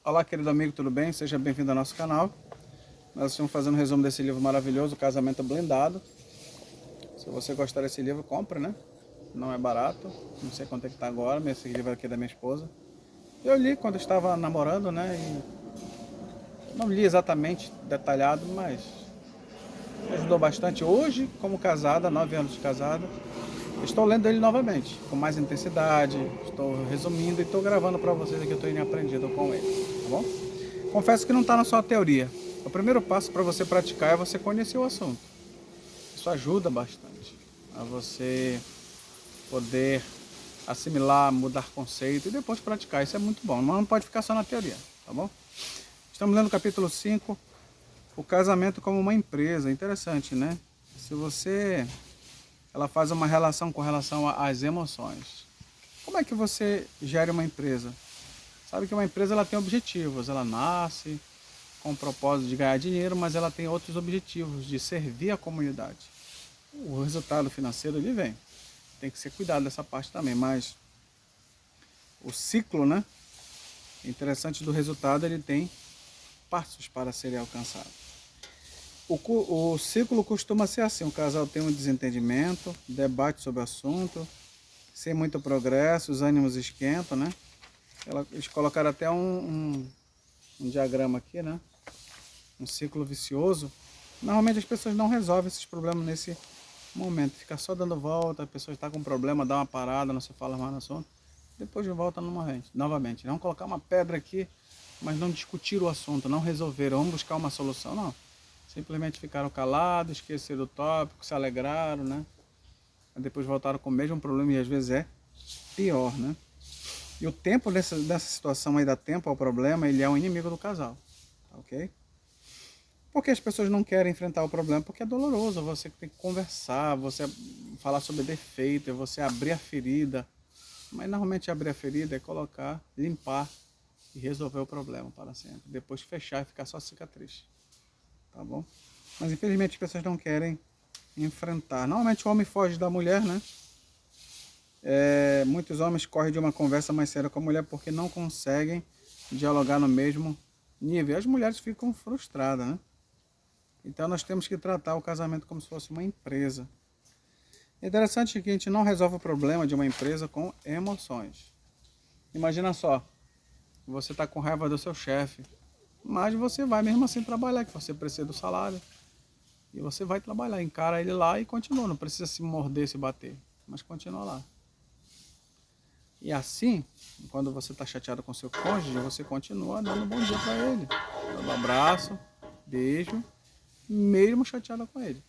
Olá, querido amigo, tudo bem? Seja bem-vindo ao nosso canal. Nós estamos fazendo um resumo desse livro maravilhoso, Casamento Blindado. Se você gostar desse livro, compre, né? Não é barato, não sei quanto é que tá agora, mas esse livro aqui é da minha esposa. Eu li quando eu estava namorando, né? E não li exatamente detalhado, mas me ajudou bastante. Hoje, como casada, 9 anos de casada, estou lendo ele novamente, com mais intensidade, estou resumindo e estou gravando para vocês aqui, eu estou aprendido com ele, tá bom? Confesso que não está na sua teoria. O primeiro passo para você praticar é você conhecer o assunto. Isso ajuda bastante a você poder assimilar, mudar conceito e depois praticar. Isso é muito bom, mas não pode ficar só na teoria, tá bom? Estamos lendo o capítulo 5, o casamento como uma empresa. Interessante, né? Se você... Ela faz uma relação com relação às emoções. Como é que você gera uma empresa? Sabe que uma empresa ela tem objetivos, ela nasce com o propósito de ganhar dinheiro, mas ela tem outros objetivos, de servir a comunidade. O resultado financeiro ele vem. Tem que ser cuidado dessa parte também, mas o ciclo, né? Interessante do resultado, ele tem passos para serem alcançados. O ciclo costuma ser assim, o casal tem um desentendimento, debate sobre o assunto, sem muito progresso, os ânimos esquentam, né? Eles colocaram até um diagrama aqui, né? Um ciclo vicioso. Normalmente as pessoas não resolvem esses problemas nesse momento, fica só dando volta, a pessoa está com problema, dá uma parada, não se fala mais no assunto, depois de volta novamente. Vamos colocar uma pedra aqui, mas não discutir o assunto, não resolveram, vamos buscar uma solução, não. Simplesmente ficaram calados, esqueceram o tópico, se alegraram, né? Aí depois voltaram com o mesmo problema e às vezes é pior, né? E o tempo dessa situação aí, dá tempo ao problema, ele é o inimigo do casal, ok? Porque as pessoas não querem enfrentar o problema, porque é doloroso, você tem que conversar, você falar sobre defeito, você abrir a ferida. Mas normalmente abrir a ferida é colocar, limpar e resolver o problema para sempre. Depois fechar e ficar só cicatriz. Tá bom? Mas infelizmente as pessoas não querem enfrentar. Normalmente o homem foge da mulher, né? Muitos homens correm de uma conversa mais séria com a mulher porque não conseguem dialogar no mesmo nível. As mulheres ficam frustradas, né? Então nós temos que tratar o casamento como se fosse uma empresa. É interessante que a gente não resolve o problema de uma empresa com emoções. Imagina só, você está com raiva do seu chefe, mas você vai mesmo assim trabalhar, que você precisa do salário. E você vai trabalhar, encara ele lá e continua, não precisa se morder, se bater, mas continua lá. E assim, quando você está chateado com seu cônjuge, você continua dando bom dia para ele, dando abraço, beijo, mesmo chateado com ele.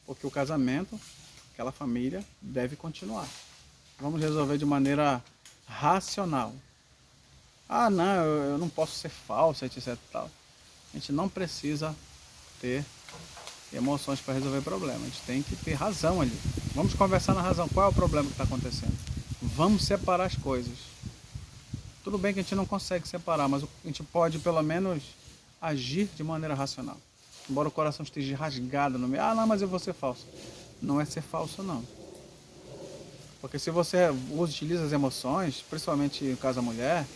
Porque o casamento, aquela família, deve continuar. Vamos resolver de maneira racional. Ah, não, eu não posso ser falso, etc. Tal. A gente não precisa ter emoções para resolver problema. A gente tem que ter razão ali. Vamos conversar na razão. Qual é o problema que está acontecendo? Vamos separar as coisas. Tudo bem que a gente não consegue separar, mas a gente pode pelo menos agir de maneira racional. Embora o coração esteja rasgado no meio. Ah, não, mas eu vou ser falso. Não é ser falso, não. Porque se você utiliza as emoções, principalmente no caso da mulher,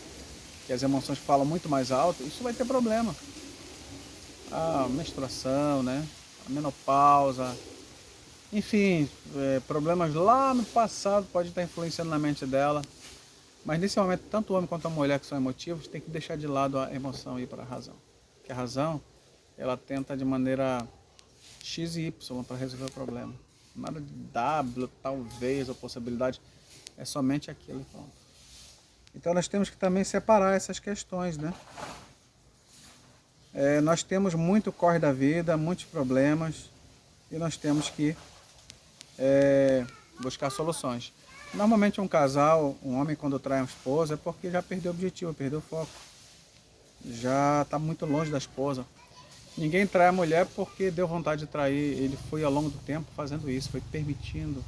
que as emoções falam muito mais alto, isso vai ter problema. A menstruação, né? A menopausa, enfim, problemas lá no passado pode estar influenciando na mente dela. Mas nesse momento, tanto o homem quanto a mulher que são emotivos, tem que deixar de lado a emoção e ir para a razão. Porque a razão, ela tenta de maneira X e Y para resolver o problema. Nada de W, talvez, ou possibilidade, é somente aquilo e pronto. Então nós temos que também separar essas questões, né? Nós temos muito corre da vida, muitos problemas, e nós temos que buscar soluções. Normalmente um casal, um homem quando trai uma esposa é porque já perdeu o objetivo, perdeu o foco. Já está muito longe da esposa. Ninguém trai a mulher porque deu vontade de trair, ele foi ao longo do tempo fazendo isso, foi permitindo,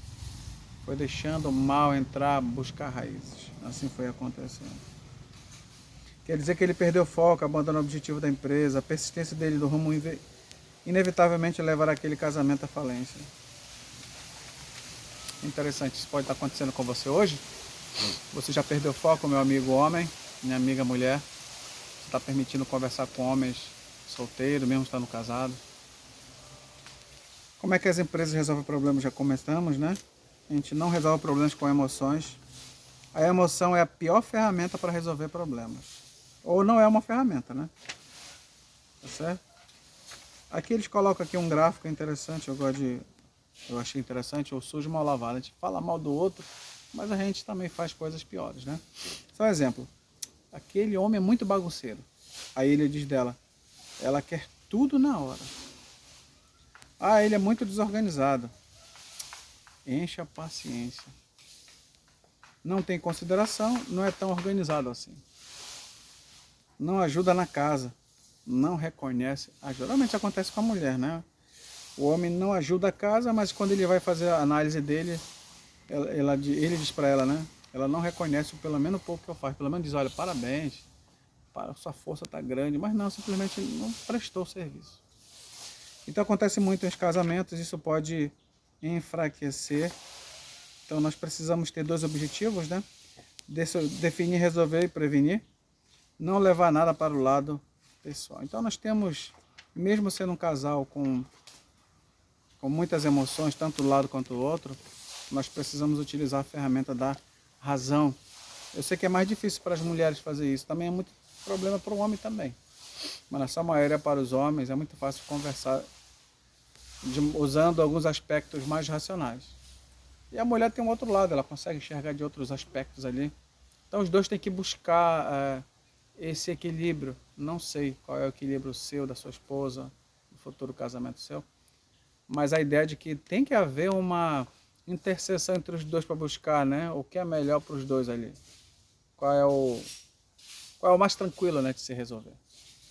foi deixando o mal entrar, buscar raízes. Assim foi acontecendo. Quer dizer que ele perdeu o foco, abandonou o objetivo da empresa, a persistência dele do rumo inevitavelmente levará aquele casamento à falência. Interessante, isso pode estar acontecendo com você hoje. Você já perdeu o foco, meu amigo homem, minha amiga mulher. está permitindo conversar com homens solteiros, mesmo estando casados. Como é que as empresas resolvem problemas? Já comentamos, né? A gente não resolve problemas com emoções. A emoção é a pior ferramenta para resolver problemas. Ou não é uma ferramenta, né? Tá certo? Aqui eles colocam aqui um gráfico interessante, eu achei interessante, o sujo mal lavado. A gente fala mal do outro, mas a gente também faz coisas piores, né? Só um exemplo. Aquele homem é muito bagunceiro. Aí ele diz dela, ela quer tudo na hora. Ah, ele é muito desorganizado. Enche a paciência. Não tem consideração, não é tão organizado assim. Não ajuda na casa. Não reconhece ajuda. Geralmente acontece com a mulher, né? O homem não ajuda a casa, mas quando ele vai fazer a análise dele, ele diz para ela, né? Ela não reconhece pelo menos o pouco que eu faço. Pelo menos diz, olha, parabéns, sua força está grande, mas não, simplesmente não prestou serviço. Então acontece muito nos casamentos, isso pode enfraquecer. Então nós precisamos ter dois objetivos, né? Definir, resolver e prevenir. Não levar nada para o lado pessoal. Então nós temos, mesmo sendo um casal com muitas emoções, tanto um lado quanto o outro, nós precisamos utilizar a ferramenta da razão. Eu sei que é mais difícil para as mulheres fazer isso, também é muito problema para o homem também. Mas na sua maioria para os homens é muito fácil conversar usando alguns aspectos mais racionais. E a mulher tem um outro lado, ela consegue enxergar de outros aspectos ali. Então os dois têm que buscar esse equilíbrio. Não sei qual é o equilíbrio seu, da sua esposa, do futuro casamento seu, mas a ideia de que tem que haver uma interseção entre os dois para buscar, né, o que é melhor para os dois ali. Qual é o mais tranquilo, né, de se resolver,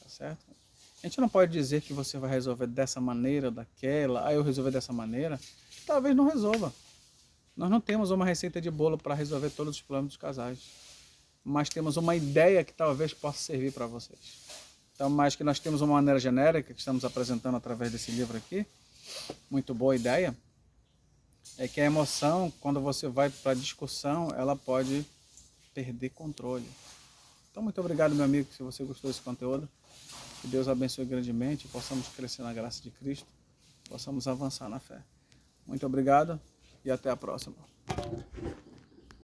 tá certo? A gente não pode dizer que você vai resolver dessa maneira, daquela, aí eu resolver dessa maneira, talvez não resolva. Nós não temos uma receita de bolo para resolver todos os problemas dos casais, mas temos uma ideia que talvez possa servir para vocês. Então, mais que nós temos uma maneira genérica que estamos apresentando através desse livro aqui, muito boa ideia, é que a emoção, quando você vai para a discussão, ela pode perder controle. Então, muito obrigado, meu amigo, se você gostou desse conteúdo. Que Deus abençoe grandemente, possamos crescer na graça de Cristo, possamos avançar na fé. Muito obrigado e até a próxima.